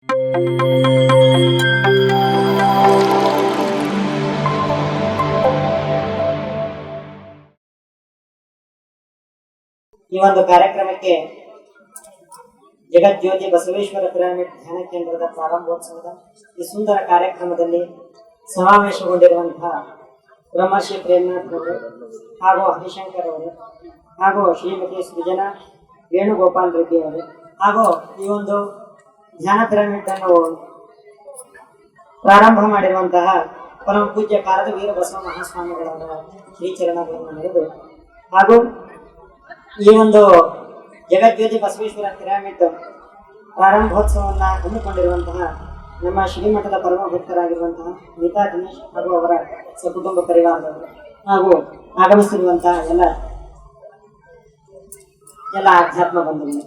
ಈ ಒಂದು ಕಾರ್ಯಕ್ರಮಕ್ಕೆ ಜಗಜ್ಯೋತಿ ಬಸವೇಶ್ವರ ಪಿರಮಿಡ್ ಧ್ಯಾನ ಕೇಂದ್ರದ ಪ್ರಾರಂಭೋತ್ಸವದ ಈ ಸುಂದರ ಕಾರ್ಯಕ್ರಮದಲ್ಲಿ ಸಮಾವೇಶಗೊಂಡಿರುವಂತಹ ಬ್ರಹ್ಮಶ್ರೀ ಪ್ರೇಮನಾಥ್ ಅವರು ಹಾಗೂ ಹರಿಶಂಕರ್ ಅವರು ಹಾಗೂ ಶ್ರೀಮತಿ ಸೃಜನಾ ವೇಣುಗೋಪಾಲ್ ರೆಡ್ಡಿ ಅವರು ಹಾಗೂ ಈ ಒಂದು ಧ್ಯಾನ ಪಿರಮಿಡ್ ಅನ್ನು ಪ್ರಾರಂಭ ಮಾಡಿರುವಂತಹ ಪರಮ ಪೂಜ್ಯ ಕಾರದ ವೀರ ಬಸವ ಮಹಾಸ್ವಾಮಿಗಳವರ ಶ್ರೀಚರಣಗಳನ್ನು ನಡೆದು ಹಾಗೂ ಈ ಒಂದು ಜಗಜ್ಯೋತಿ ಬಸವೇಶ್ವರ ಪಿರಮಿಡ್ ಪ್ರಾರಂಭೋತ್ಸವವನ್ನು ಹಮ್ಮಿಕೊಂಡಿರುವಂತಹ ನಮ್ಮ ಶ್ರೀಮಠದ ಪರಮ ಭಕ್ತರಾಗಿರುವಂತಹ ಗೀತಾ ದಿನೇಶ್ ಹಾಗೂ ಅವರ ಸಕುಟುಂಬ ಪರಿವಾರದವರು ಹಾಗೂ ಆಗಮಿಸಿರುವಂತಹ ಎಲ್ಲ ಆಧ್ಯಾತ್ಮ ಬಂಧುಗಳು,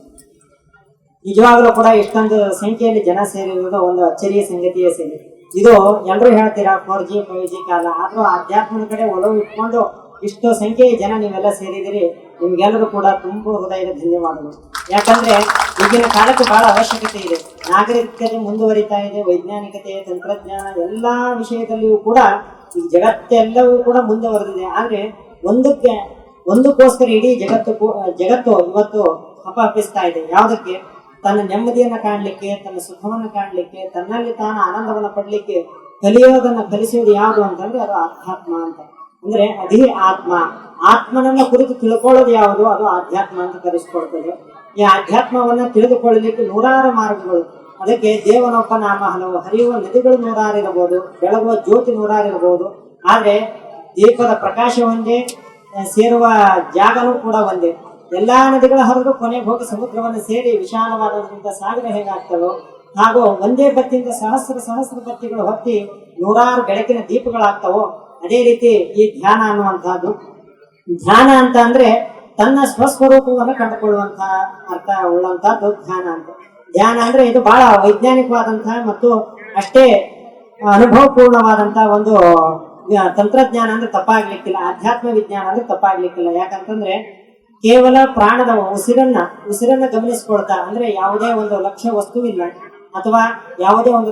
ನಿಜವಾಗಲೂ ಕೂಡ ಇಷ್ಟೊಂದು ಸಂಖ್ಯೆಯಲ್ಲಿ ಜನ ಸೇರಿರುವುದು ಒಂದು ಅಚ್ಚರಿಯ ಸಂಗತಿಯೇ ಸೇರಿ. ಇದು ಎಲ್ಲರೂ ಹೇಳ್ತೀರಾ 4G 5G ಕಾಲ, ಆದರೂ ಆಧ್ಯಾತ್ಮದ ಕಡೆ ಒಲವು ಇಟ್ಕೊಂಡು ಇಷ್ಟು ಸಂಖ್ಯೆಯ ಜನ ನೀವೆಲ್ಲ ಸೇರಿದಿರಿ. ನಿಮ್ಗೆಲ್ಲರೂ ಕೂಡ ತುಂಬ ಹೃದಯದ ಧನ್ಯವಾದಗಳು. ಯಾಕಂದ್ರೆ ಈಗಿನ ಕಾಲಕ್ಕೆ ಬಹಳ ಅವಶ್ಯಕತೆ ಇದೆ. ನಾಗರಿಕತೆ ಮುಂದುವರಿತಾ ಇದೆ, ವೈಜ್ಞಾನಿಕತೆ, ತಂತ್ರಜ್ಞಾನ ಎಲ್ಲ ವಿಷಯದಲ್ಲಿಯೂ ಕೂಡ ಈ ಜಗತ್ತೆಲ್ಲವೂ ಕೂಡ ಮುಂದುವರೆದಿದೆ. ಆದ್ರೆ ಒಂದಕ್ಕೋಸ್ಕರ ಇಡೀ ಜಗತ್ತು ಇವತ್ತು ಹಪ್ಪಿಸ್ತಾ ಇದೆ. ಯಾವುದಕ್ಕೆ? ತನ್ನ ನೆಮ್ಮದಿಯನ್ನು ಕಾಣಲಿಕ್ಕೆ, ತನ್ನ ಸುಖವನ್ನು ಕಾಣಲಿಕ್ಕೆ, ತನ್ನಲ್ಲಿ ತಾನು ಆನಂದವನ್ನು ಪಡಲಿಕ್ಕೆ ಕಲಿಯೋದನ್ನು ಕಲಿಸುವುದು ಯಾವುದು ಅಂತಂದ್ರೆ ಅದು ಆಧ್ಯಾತ್ಮ ಅಂತ. ಅಂದ್ರೆ ಅದೇ ಆತ್ಮನನ್ನ ಕುರಿತು ತಿಳ್ಕೊಳ್ಳೋದು ಯಾವುದು? ಅದು ಆಧ್ಯಾತ್ಮ ಅಂತ ಕರೆಸಿಕೊಳ್ತದೆ. ಈ ಆಧ್ಯಾತ್ಮವನ್ನ ತಿಳಿದುಕೊಳ್ಳಲಿಕ್ಕೆ ನೂರಾರು ಮಾರ್ಗಗಳು. ಅದಕ್ಕೆ ದೇವನೊಬ್ಬ ನಾಮ ಹಲವು, ಹರಿಯುವ ನದಿಗಳು ನೂರಾರು ಇರಬಹುದು, ಬೆಳಗುವ ಜ್ಯೋತಿ ನೂರಾರು ಇರಬಹುದು. ಆದ್ರೆ ದೀಪದ ಪ್ರಕಾಶ ಒಂದೇ, ಸೇರುವ ಜಾಗನೂ ಕೂಡ ಒಂದೇ. ಎಲ್ಲಾ ನದಿಗಳ ಹರಿದು ಕೊನೆಗೆ ಹೋಗಿ ಸಮುದ್ರವನ್ನು ಸೇರಿ ವಿಶಾಲವಾದಂತ ಸಾಗರ ಹೇಗಾಗ್ತವೋ ಹಾಗೂ ಒಂದೇ ಬತ್ತಿಯಿಂದ ಸಹಸ್ರ ಬತ್ತಿಗಳು ಹೊತ್ತಿ ನೂರಾರು ಬೆಳಕಿನ ದೀಪಗಳಾಗ್ತವೋ ಅದೇ ರೀತಿ ಈ ಧ್ಯಾನ ಅನ್ನುವಂತಹದ್ದು. ಧ್ಯಾನ ಅಂತ ಅಂದ್ರೆ ತನ್ನ ಸ್ವಸ್ವರೂಪವನ್ನು ಕಂಡುಕೊಳ್ಳುವಂತಹ ಅರ್ಥ ಉಳ್ಳಂತಹದ್ದು ಧ್ಯಾನ ಅಂತ. ಧ್ಯಾನ ಅಂದ್ರೆ ಇದು ಬಹಳ ವೈಜ್ಞಾನಿಕವಾದಂತಹ ಮತ್ತು ಅಷ್ಟೇ ಅನುಭವಪೂರ್ಣವಾದಂತಹ ಒಂದು ತಂತ್ರಜ್ಞಾನ ಅಂದ್ರೆ ತಪ್ಪಾಗ್ಲಿಕ್ಕಿಲ್ಲ. ಆಧ್ಯಾತ್ಮ ವಿಜ್ಞಾನ ಅಂದ್ರೆ ತಪ್ಪಾಗ್ಲಿಕ್ಕಿಲ್ಲ. ಯಾಕಂತಂದ್ರೆ ಕೇವಲ ಪ್ರಾಣದ ಉಸಿರನ್ನ ಗಮನಿಸಿಕೊಳ್ತಾ, ಅಂದ್ರೆ ಯಾವುದೇ ಒಂದು ಲಕ್ಷ್ಯ ವಸ್ತುವಿಲ್ಲ ಅಥವಾ ಯಾವುದೇ ಒಂದು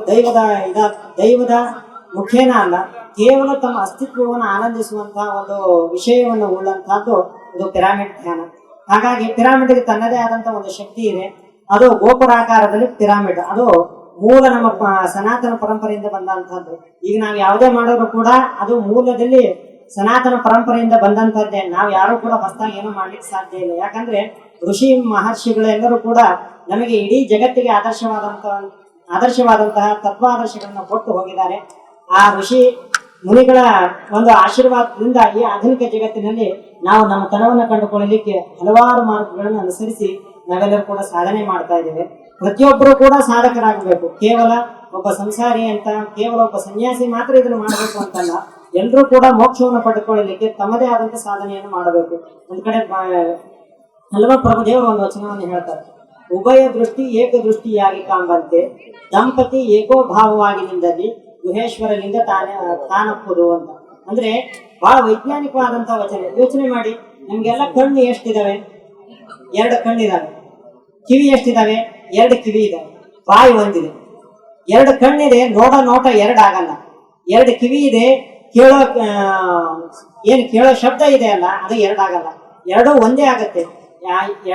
ದೈವದ ಮುಖೇನ ಅಲ್ಲ, ಕೇವಲ ತಮ್ಮ ಅಸ್ತಿತ್ವವನ್ನು ಆನಂದಿಸುವಂತಹ ಒಂದು ವಿಷಯವನ್ನು ಉಳ್ಳಂತಹದ್ದು ಇದು ಪಿರಾಮಿಡ್ ಧ್ಯಾನ. ಹಾಗಾಗಿ ಪಿರಾಮಿಡ್ಗೆ ತನ್ನದೇ ಆದಂತಹ ಒಂದು ಶಕ್ತಿ ಇದೆ. ಅದು ಗೋಪುರಾಕಾರದಲ್ಲಿ ಪಿರಾಮಿಡ್. ಅದು ಮೂಲ ನಮ್ಮ ಸನಾತನ ಪರಂಪರೆಯಿಂದ ಬಂದಂತಹದ್ದು. ಈಗ ನಾವು ಯಾವುದೇ ಮಾಡೋರು ಕೂಡ ಅದು ಮೂಲದಲ್ಲಿ ಸನಾತನ ಪರಂಪರೆಯಿಂದ ಬಂದಂತಹದ್ದೇ. ನಾವು ಯಾರು ಕೂಡ ಹೊಸದಾಗಿ ಏನೂ ಮಾಡ್ಲಿಕ್ಕೆ ಸಾಧ್ಯ ಇಲ್ಲ. ಯಾಕಂದ್ರೆ ಋಷಿ ಮಹರ್ಷಿಗಳೆಲ್ಲರೂ ಕೂಡ ನಮಗೆ ಇಡೀ ಜಗತ್ತಿಗೆ ಆದರ್ಶವಾದಂತಹ ತತ್ವಾದರ್ಶಗಳನ್ನು ಕೊಟ್ಟು ಹೋಗಿದ್ದಾರೆ. ಆ ಋಷಿ ಮುನಿಗಳ ಒಂದು ಆಶೀರ್ವಾದದಿಂದ ಈ ಆಧುನಿಕ ಜಗತ್ತಿನಲ್ಲಿ ನಾವು ನಮ್ಮ ತನವನ್ನು ಕಂಡುಕೊಳ್ಳಲಿಕ್ಕೆ ಹಲವಾರು ಮಾರ್ಗಗಳನ್ನು ಅನುಸರಿಸಿ ನಾವೆಲ್ಲರೂ ಕೂಡ ಸಾಧನೆ ಮಾಡ್ತಾ ಇದ್ದೇವೆ. ಪ್ರತಿಯೊಬ್ಬರು ಕೂಡ ಸಾಧಕರಾಗಬೇಕು. ಕೇವಲ ಒಬ್ಬ ಸಂಸಾರಿ ಅಂತ, ಕೇವಲ ಒಬ್ಬ ಸನ್ಯಾಸಿ ಮಾತ್ರ ಇದನ್ನು ಮಾಡಬೇಕು ಅಂತಲ್ಲ, ಎಲ್ಲರೂ ಕೂಡ ಮೋಕ್ಷವನ್ನು ಪಡೆದುಕೊಳ್ಳಲಿಕ್ಕೆ ತಮ್ಮದೇ ಆದಂತ ಸಾಧನೆಯನ್ನು ಮಾಡಬೇಕು. ಒಂದ್ ಕಡೆ ಹಲವ ಪ್ರಭುದೇವರು ಒಂದು ವಚನವನ್ನು ಹೇಳ್ತಾರೆ, ಉಭಯ ದೃಷ್ಟಿ ಏಕ ದೃಷ್ಟಿಯಾಗಿ ಕಾಂಬಂತೆ ದಂಪತಿ ಏಕೋಭಾವವಾಗಿ ನಿಂದಲ್ಲಿ ಗುಹೇಶ್ವರನಿಂದ ತಾನಪ್ಪುದು ಅಂತ. ಅಂದ್ರೆ ಬಹಳ ವೈಜ್ಞಾನಿಕವಾದಂತಹ ವಚನ. ಯೋಚನೆ ಮಾಡಿ, ನಮ್ಗೆಲ್ಲ ಕಣ್ಣು ಎಷ್ಟಿದಾವೆ? 2 ಕಣ್ಣಿದಾವೆ. ಕಿವಿ ಎಷ್ಟಿದಾವೆ? 2 ಕಿವಿ ಇದಾವೆ. ಬಾಯಿ ಒಂದಿದೆ. 2 ಕಣ್ಣಿದೆ, ನೋಟ 2 ಆಗಲ್ಲ. 2 ಕಿವಿ ಇದೆ, ಕೇಳೋ ಶಬ್ದ ಇದೆ ಅಲ್ಲ, ಅದು 2 ಆಗಲ್ಲ. 2 ಒಂದೇ ಆಗತ್ತೆ.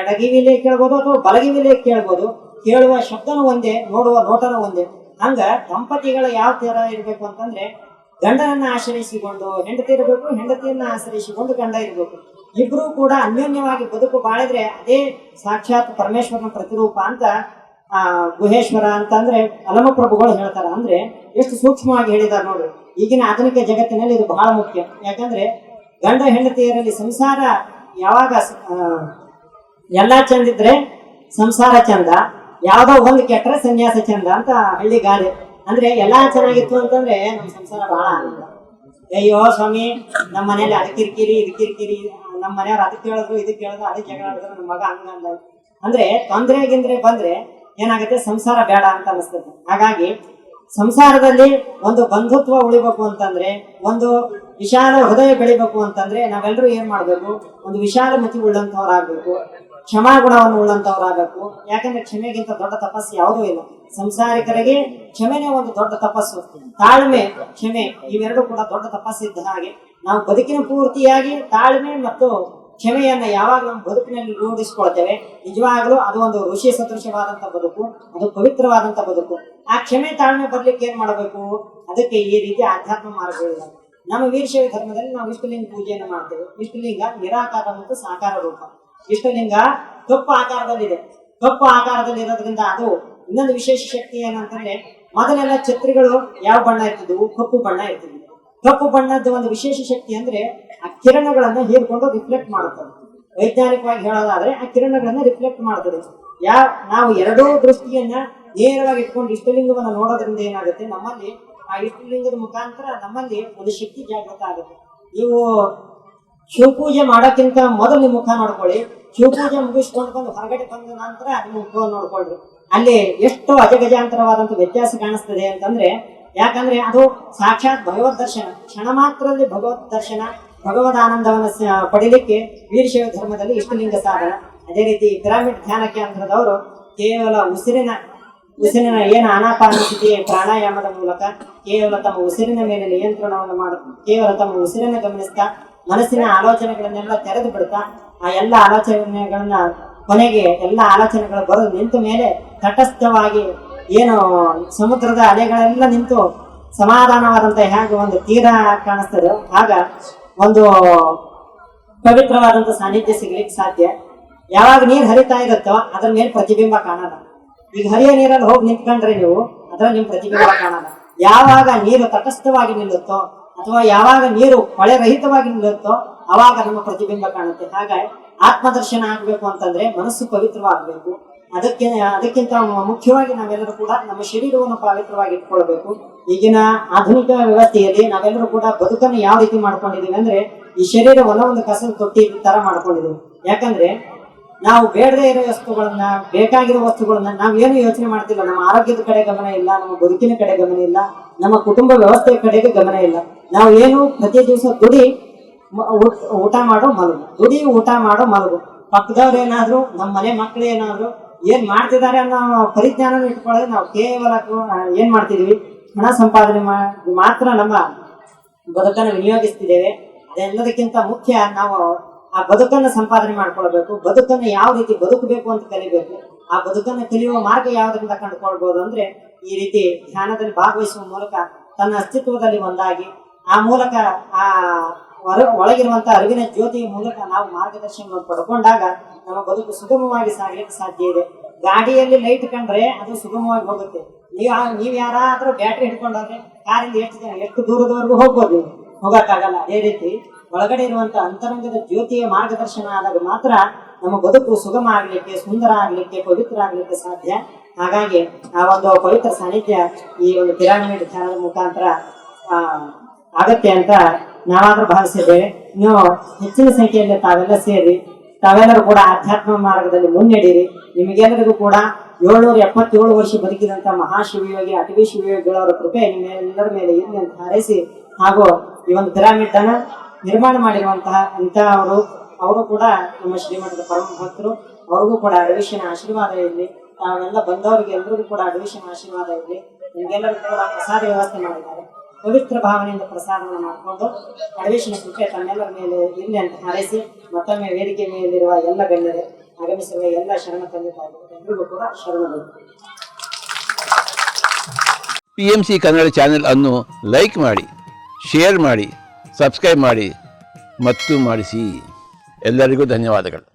ಎಡಗಿವಿಲೇ ಕೇಳ್ಬೋದು ಅಥವಾ ಬಲಗಿವಿಲೇ ಕೇಳ್ಬೋದು. ಕೇಳುವ ಶಬ್ದನೂ ಒಂದೇ, ನೋಡುವ ನೋಟನೂ ಒಂದೇ. ಹಂಗ ದಂಪತಿಗಳು ಯಾವ ತರ ಇರ್ಬೇಕು ಅಂತಂದ್ರೆ, ಗಂಡನನ್ನ ಆಶ್ರಯಿಸಿಕೊಂಡು ಹೆಂಡತಿ ಇರಬೇಕು, ಹೆಂಡತಿಯನ್ನ ಆಶ್ರಯಿಸಿಕೊಂಡು ಗಂಡ ಇರಬೇಕು. ಇಬ್ರು ಕೂಡ ಅನ್ಯೋನ್ಯವಾಗಿ ಬದುಕು ಬಾಳಿದ್ರೆ ಅದೇ ಸಾಕ್ಷಾತ್ ಪರಮೇಶ್ವರನ ಪ್ರತಿರೂಪ ಅಂತ ಗುಹೇಶ್ವರ ಅಂತಂದ್ರೆ ಅಲಮಪ್ರಭುಗಳು ಹೇಳ್ತಾರ. ಅಂದ್ರೆ ಎಷ್ಟು ಸೂಕ್ಷ್ಮವಾಗಿ ಹೇಳಿದಾರೆ ನೋಡ್ರಿ. ಈಗಿನ ಆಧುನಿಕ ಜಗತ್ತಿನಲ್ಲಿ ಇದು ಬಹಳ ಮುಖ್ಯ. ಯಾಕಂದ್ರೆ ಗಂಡ ಹೆಂಡತಿಯರಲ್ಲಿ ಸಂಸಾರ ಯಾವಾಗ ಎಲ್ಲಾ ಚಂದ ಇದ್ರೆ ಸಂಸಾರ ಚಂದ, ಯಾವ್ದೋ ಒಂದು ಕೆಟ್ಟರೆ ಸನ್ಯಾಸ ಚಂದ ಅಂತ ಹಳ್ಳಿ ಗಾದೆ. ಅಂದ್ರೆ ಎಲ್ಲಾ ಚೆನ್ನಾಗಿತ್ತು ಅಂತಂದ್ರೆ ನಮ್ಮ ಸಂಸಾರ ಬಹಳ ಆನಂದ. ಅಯ್ಯೋ ಸ್ವಾಮಿ, ನಮ್ಮ ಮನೇಲಿ ಅದು ಕಿರಿಕಿರಿ ಇದು ಕಿರಿಕಿರಿ, ನಮ್ಮ ಮನೆಯವ್ರು ಅದಕ್ಕೆ ಹೇಳಿದ್ರು ಇದಕ್ಕೆ ಹೇಳಿದ್ರು, ಅದಕ್ಕೆ ಜಗಳ ಆಡಿದ್ರು, ನಮ್ಮ ಮಗ ಹಂಗಂದ ಅಂದ್ರೆ ತೊಂದ್ರೆ ಗಿಂದ್ರೆ ಬಂದ್ರೆ ಏನಾಗುತ್ತೆ, ಸಂಸಾರ ಬೇಡ ಅಂತ ಅನಿಸ್ತದೆ. ಹಾಗಾಗಿ ಸಂಸಾರದಲ್ಲಿ ಒಂದು ಬಂಧುತ್ವ ಉಳಿಬೇಕು ಅಂತಂದ್ರೆ, ಒಂದು ವಿಶಾಲ ಹೃದಯ ಬೆಳಿಬೇಕು ಅಂತಂದ್ರೆ ನಾವೆಲ್ಲರೂ ಏನ್ ಮಾಡ್ಬೇಕು, ಒಂದು ವಿಶಾಲ ಮತಿ ಉಳ್ಳಂತವ್ರಾಗ್ಬೇಕು. ಕ್ಷಮಾಗುಣವನ್ನು ಉಳ್ಳಂತವರಾಗಬೇಕು. ಯಾಕಂದ್ರೆ ಕ್ಷಮೆಗಿಂತ ದೊಡ್ಡ ತಪಸ್ಸು ಯಾವುದೂ ಇಲ್ಲ. ಸಂಸಾರಿಕರಿಗೆ ಕ್ಷಮೆನೇ ಒಂದು ದೊಡ್ಡ ತಪಸ್ಸು. ತಾಳ್ಮೆ, ಕ್ಷಮೆ ಇವೆರಡೂ ಕೂಡ ದೊಡ್ಡ ತಪಸ್ಸಿದ್ದ ಹಾಗೆ ನಾವು ಬದುಕಿನ ಪೂರ್ತಿಯಾಗಿ ತಾಳ್ಮೆ ಮತ್ತು ಕ್ಷಮೆಯನ್ನ ಯಾವಾಗ ನಮ್ಮ ಬದುಕಿನಲ್ಲಿ ರೂಢಿಸಿಕೊಳ್ತೇವೆ, ನಿಜವಾಗ್ಲೂ ಅದು ಒಂದು ಋಷಿ ಸದೃಶವಾದಂತ ಬದುಕು, ಅದು ಪವಿತ್ರವಾದಂತ ಬದುಕು. ಆ ಕ್ಷಮೆ ತಾಳ್ಮೆ ಬರ್ಲಿಕ್ಕೆ ಏನ್ ಮಾಡಬೇಕು? ಅದಕ್ಕೆ ಈ ರೀತಿ ಆಧ್ಯಾತ್ಮ ಮಾರ್ಗಗಳಿವೆ. ನಮ್ಮ ವೀರಶೈವ ಧರ್ಮದಲ್ಲಿ ನಾವು ಇಷ್ಟಲಿಂಗ ಪೂಜೆಯನ್ನು ಮಾಡ್ತೇವೆ. ಇಷ್ಟಲಿಂಗ ನಿರಾಕಾರ ಮತ್ತು ಸಾಕಾರ ರೂಪ. ಇಷ್ಟಲಿಂಗ ಕಪ್ಪು ಆಕಾರದಲ್ಲಿದೆ. ಕಪ್ಪು ಆಕಾರದಲ್ಲಿ ಇರೋದ್ರಿಂದ ಅದು ಇನ್ನೊಂದು ವಿಶೇಷ ಶಕ್ತಿ ಏನಂತಂದ್ರೆ, ಮೊದಲೆಲ್ಲ ಛತ್ರಿಗಳು ಯಾವ ಬಣ್ಣ ಇರ್ತಿದ್ವು? ಕಪ್ಪು ಬಣ್ಣ ಇರ್ತಿದ್ವು. ಕಪ್ಪು ಬಣ್ಣದ ಒಂದು ವಿಶೇಷ ಶಕ್ತಿ ಅಂದ್ರೆ ಆ ಕಿರಣಗಳನ್ನ ಹೀರ್ಕೊಂಡು ರಿಫ್ಲೆಕ್ಟ್ ಮಾಡುತ್ತದೆ. ವೈಜ್ಞಾನಿಕವಾಗಿ ಹೇಳೋದಾದ್ರೆ ಆ ಕಿರಣಗಳನ್ನ ರಿಫ್ಲೆಕ್ಟ್ ಮಾಡ್ತದೆ. ನಾವು ಎರಡೂ ದೃಷ್ಟಿಯನ್ನ ನೇರವಾಗಿ ಇಟ್ಕೊಂಡು ಇಷ್ಟಲಿಂಗವನ್ನು ನೋಡೋದ್ರಿಂದ ಏನಾಗುತ್ತೆ, ನಮ್ಮಲ್ಲಿ ಆ ಇಷ್ಟಲಿಂಗದ ಮುಖಾಂತರ ನಮ್ಮಲ್ಲಿ ಒಂದು ಶಕ್ತಿ ಜಾಗೃತ ಆಗುತ್ತೆ. ನೀವು ಶಿವಪೂಜೆ ಮಾಡೋಕ್ಕಿಂತ ಮೊದಲು ನಿಮ್ಮ ಮುಖ ನೋಡ್ಕೊಳ್ಳಿ. ಶಿವಪೂಜೆ ಮುಗಿಸ್ಕೊಂಡು ಬಂದು ಹೊರಗಡೆ ಬಂದ ನಂತರ ನಿಮ್ಮ ಮುಖವನ್ನು ನೋಡ್ಕೊಳ್ರಿ. ಅಲ್ಲಿ ಎಷ್ಟು ಅಜಗಜಾಂತರವಾದಂತ ವ್ಯತ್ಯಾಸ ಕಾಣಿಸ್ತದೆ ಅಂತಂದ್ರೆ, ಯಾಕಂದ್ರೆ ಅದು ಸಾಕ್ಷಾತ್ ಭಗವದ್ ದರ್ಶನ. ಕ್ಷಣ ಮಾತ್ರದಲ್ಲಿ ಭಗವದ್ ದರ್ಶನ, ಭಗವದ್ ಆನಂದವನ್ನು ಪಡಿಲಿಕ್ಕೆ ವೀರಶೈವ ಧರ್ಮದಲ್ಲಿ ಇಷ್ಟಲಿಂಗ ಸಾಧನ. ಅದೇ ರೀತಿ ಪಿರಮಿಡ್ ಧ್ಯಾನ ಕೇಂದ್ರದವರು ಕೇವಲ ಉಸಿರಿನ ಏನು ಆನಾಪಾನ ಸ್ಥಿತಿ ಪ್ರಾಣಾಯಾಮದ ಮೂಲಕ ಕೇವಲ ತಮ್ಮ ಉಸಿರಿನ ಮೇಲೆ ನಿಯಂತ್ರಣವನ್ನು ಕೇವಲ ತಮ್ಮ ಉಸಿರನ್ನು ಗಮನಿಸ್ತಾ ಮನಸ್ಸಿನ ಆಲೋಚನೆಗಳನ್ನೆಲ್ಲ ತೆರೆದು ಬಿಡ್ತಾ ಆ ಎಲ್ಲ ಆಲೋಚನೆಗಳನ್ನ ಕೊನೆಗೆ ಎಲ್ಲ ಆಲೋಚನೆಗಳು ಬರೋದು ನಿಂತ ಮೇಲೆ ತಟಸ್ಥವಾಗಿ ಏನು ಸಮುದ್ರದ ಅಲೆಗಳೆಲ್ಲ ನಿಂತು ಸಮಾಧಾನವಾದಂತ ಹೇಗೆ ಒಂದು ತೀರ ಕಾಣಿಸ್ತದೆ, ಆಗ ಒಂದು ಪವಿತ್ರವಾದಂತ ಸಾನ್ನಿಧ್ಯ ಸಿಗ್ಲಿಕ್ಕೆ ಸಾಧ್ಯ. ಯಾವಾಗ ನೀರು ಹರಿತಾ ಇರುತ್ತೋ ಅದ್ರ ಮೇಲೆ ಪ್ರತಿಬಿಂಬ ಕಾಣಲ್ಲ. ಈಗ ಹರಿಯ ನೀರಲ್ಲಿ ಹೋಗಿ ನಿಂತ್ಕೊಂಡ್ರೆ ನೀವು ಅದ್ರಲ್ಲಿ ನಿಮ್ ಪ್ರತಿಬಿಂಬ ಕಾಣಲ್ಲ. ಯಾವಾಗ ನೀರು ತಟಸ್ಥವಾಗಿ ನಿಲ್ಲುತ್ತೋ ಅಥವಾ ಯಾವಾಗ ನೀರು ಕೊಳೆರಹಿತವಾಗಿ ನಿಲ್ಲುತ್ತೋ ಅವಾಗ ನಮ್ಮ ಪ್ರತಿಬಿಂಬ ಕಾಣುತ್ತೆ. ಹಾಗಾಗಿ ಆತ್ಮದರ್ಶನ ಆಗ್ಬೇಕು ಅಂತಂದ್ರೆ ಮನಸ್ಸು ಪವಿತ್ರವಾಗಬೇಕು. ಅದಕ್ಕಿಂತ ಮುಖ್ಯವಾಗಿ ನಾವೆಲ್ಲರೂ ಕೂಡ ನಮ್ಮ ಶರೀರವನ್ನು ಪವಿತ್ರವಾಗಿ ಇಟ್ಕೊಳ್ಬೇಕು. ಈಗಿನ ಆಧುನಿಕ ವ್ಯವಸ್ಥೆಯಲ್ಲಿ ನಾವೆಲ್ಲರೂ ಕೂಡ ಬದುಕನ್ನು ಯಾವ ರೀತಿ ಮಾಡ್ಕೊಂಡಿದೀವಿ ಅಂದ್ರೆ, ಈ ಶರೀರವನ್ನು ಒಂದು ಕಸದ ತೊಟ್ಟಿ ತರ ಮಾಡ್ಕೊಂಡಿದೀವಿ. ಯಾಕಂದ್ರೆ ನಾವು ಬೇಡದೇ ಇರೋ ವಸ್ತುಗಳನ್ನ, ಬೇಕಾಗಿರೋ ವಸ್ತುಗಳನ್ನ ನಾವೇನು ಯೋಚನೆ ಮಾಡ್ತಿಲ್ಲ. ನಮ್ಮ ಆರೋಗ್ಯದ ಕಡೆ ಗಮನ ಇಲ್ಲ, ನಮ್ಮ ಬದುಕಿನ ಕಡೆ ಗಮನ ಇಲ್ಲ, ನಮ್ಮ ಕುಟುಂಬ ವ್ಯವಸ್ಥೆಯ ಕಡೆಗೆ ಗಮನ ಇಲ್ಲ. ನಾವು ಏನು ಪ್ರತಿ ದಿವಸ ಊಟ ಮಾಡೋ ಮಲಗು, ಊಟ ಮಾಡೋ ಮಲಗು. ಪಕ್ಕದವ್ರು ಏನಾದ್ರು, ನಮ್ಮ ಮನೆ ಮಕ್ಕಳು ಏನಾದ್ರು ಏನ್ ಮಾಡ್ತಿದ್ದಾರೆ ಅನ್ನೋ ಪರಿಜ್ಞಾನ ಇಟ್ಕೊಳ್ಳೋದು ನಾವು ಕೇವಲ ಏನ್ ಮಾಡ್ತಿದೀವಿ, ಹಣ ಸಂಪಾದನೆ ಮಾತ್ರ ನಮ್ಮ ಬದುಕನ್ನು ವಿನಿಯೋಗಿಸ್ತಿದ್ದೇವೆ. ಅದೆಲ್ಲದಕ್ಕಿಂತ ಮುಖ್ಯ ನಾವು ಆ ಬದುಕನ್ನು ಸಂಪಾದನೆ ಮಾಡ್ಕೊಳ್ಬೇಕು. ಬದುಕನ್ನು ಯಾವ ರೀತಿ ಬದುಕಬೇಕು ಅಂತ ಕಲಿಬೇಕು. ಆ ಬದುಕನ್ನು ಕಲಿಯುವ ಮಾರ್ಗ ಯಾವ್ದ್ರಿಂದ ಕಂಡುಕೊಳ್ಬಹುದು ಅಂದ್ರೆ, ಈ ರೀತಿ ಧ್ಯಾನದಲ್ಲಿ ಭಾಗವಹಿಸುವ ಮೂಲಕ ತನ್ನ ಅಸ್ತಿತ್ವದಲ್ಲಿ ಒಂದಾಗಿ ಆ ಮೂಲಕ ಆ ಒಳಗಿರುವಂತಹ ಅರಿವಿನ ಜ್ಯೋತಿಯ ಮೂಲಕ ನಾವು ಮಾರ್ಗದರ್ಶನವನ್ನು ಪಡ್ಕೊಂಡಾಗ ನಮ್ಮ ಬದುಕು ಸುಗಮವಾಗಿ ಸಾಗಲಿಕ್ಕೆ ಸಾಧ್ಯ ಇದೆ. ಗಾಡಿಯಲ್ಲಿ ಲೈಟ್ ಕಂಡ್ರೆ ಅದು ಸುಗಮವಾಗಿ ಹೋಗುತ್ತೆ. ನೀವ್ ಯಾರಾದ್ರೂ ಬ್ಯಾಟ್ರಿ ಹಿಡ್ಕೊಂಡ್ರೆ ಕಾರಿಂದ ಎಷ್ಟು ದೂರದವರೆಗೂ ಹೋಗ್ಬೋದು, ಹೋಗಕ್ಕಾಗಲ್ಲ. ಅದೇ ರೀತಿ ಒಳಗಡೆ ಇರುವಂತಹ ಅಂತರಂಗದ ಜ್ಯೋತಿಯ ಮಾರ್ಗದರ್ಶನ ಆದಾಗ ಮಾತ್ರ ನಮ್ಮ ಬದುಕು ಸುಗಮ ಆಗ್ಲಿಕ್ಕೆ, ಸುಂದರ ಆಗ್ಲಿಕ್ಕೆ, ಪವಿತ್ರ ಆಗ್ಲಿಕ್ಕೆ ಸಾಧ್ಯ. ಹಾಗಾಗಿ ಆ ಒಂದು ಪವಿತ್ರ ಸಾನ್ನಿಧ್ಯ ಈ ಒಂದು ಪಿರಮಿಡ್ ಧ್ಯಾನದ ಮುಖಾಂತರ ಆಗತ್ತೆ ಅಂತ ನಾವಾದ್ರೂ ಭಾವಿಸಿದ್ದೇವೆ. ಇನ್ನು ಹೆಚ್ಚಿನ ಸಂಖ್ಯೆಯಲ್ಲಿ ತಾವೆಲ್ಲ ಸೇರಿ ತಾವೆಲ್ಲರೂ ಕೂಡ ಆಧ್ಯಾತ್ಮ ಮಾರ್ಗದಲ್ಲಿ ಮುನ್ನಡೆಯಿರಿ. ನಿಮಗೆಲ್ಲರಿಗೂ ಕೂಡ 777 ವರ್ಷ ಬದುಕಿದಂತ ಮಹಾಶಿವಯೋಗಿ ಅಟವಿ ಶಿವಯೋಗಿಗಳವರ ಕೃಪೆ ನಿಮ್ಮೆಲ್ಲರ ಮೇಲೆ ಇರಲಿ ಅಂತ ಹಾರೈಸಿ, ಹಾಗೂ ಈ ಒಂದು ಪಿರಮಿಡ್ ಅನ್ನ ನಿರ್ಮಾಣ ಮಾಡಿರುವಂತಹ ಅವರು ಕೂಡ ನಮ್ಮ ಶ್ರೀಮಠದ ಪರಮ ಭಕ್ತರು. ಅವ್ರಿಗೂ ಕೂಡ ಅಡವಿಶನ ಆಶೀರ್ವಾದ ಇರಲಿ. ತಾವೆಲ್ಲ ಬಂದವರಿಗೆ ಎಲ್ಲರಿಗೂ ಕೂಡ ಅಡವಿಶನ ಆಶೀರ್ವಾದ ಇರಲಿ. ನಿಮ್ಗೆಲ್ಲರಿಗೂ ಕೂಡ ಪ್ರಸಾದ ವ್ಯವಸ್ಥೆ ಮಾಡಿದ್ದಾರೆ. ಪವಿತ್ರ ಭಾವನೆಯಿಂದ ಪ್ರಸಾದವನ್ನು ಮಾಡಿಕೊಂಡು ಅಡವಿಶನ ಕೃಪೆ ತಮ್ಮೆಲ್ಲರ ಮೇಲೆ ಇರಲಿ ಅಂತ ಹಾರೈಸಿ, ಮತ್ತೊಮ್ಮೆ ವೇದಿಕೆ ಮೇಲಿರುವ ಎಲ್ಲ ಗಣ್ಯರು, ಆಗಮಿಸಿರುವ ಎಲ್ಲ ಶರಣ ತಂದೆ ತಾಯಿಗಳಿಗೂ ಕೂಡ ಶರಣರು. PMC ಕನ್ನಡ ಚಾನೆಲ್ ಅನ್ನು ಲೈಕ್ ಮಾಡಿ, ಶೇರ್ ಮಾಡಿ, ಸಬ್ಸ್ಕ್ರೈಬ್ ಮಾಡಿ ಮತ್ತು ಮಾಡಿಸಿ. ಎಲ್ಲರಿಗೂ ಧನ್ಯವಾದಗಳು.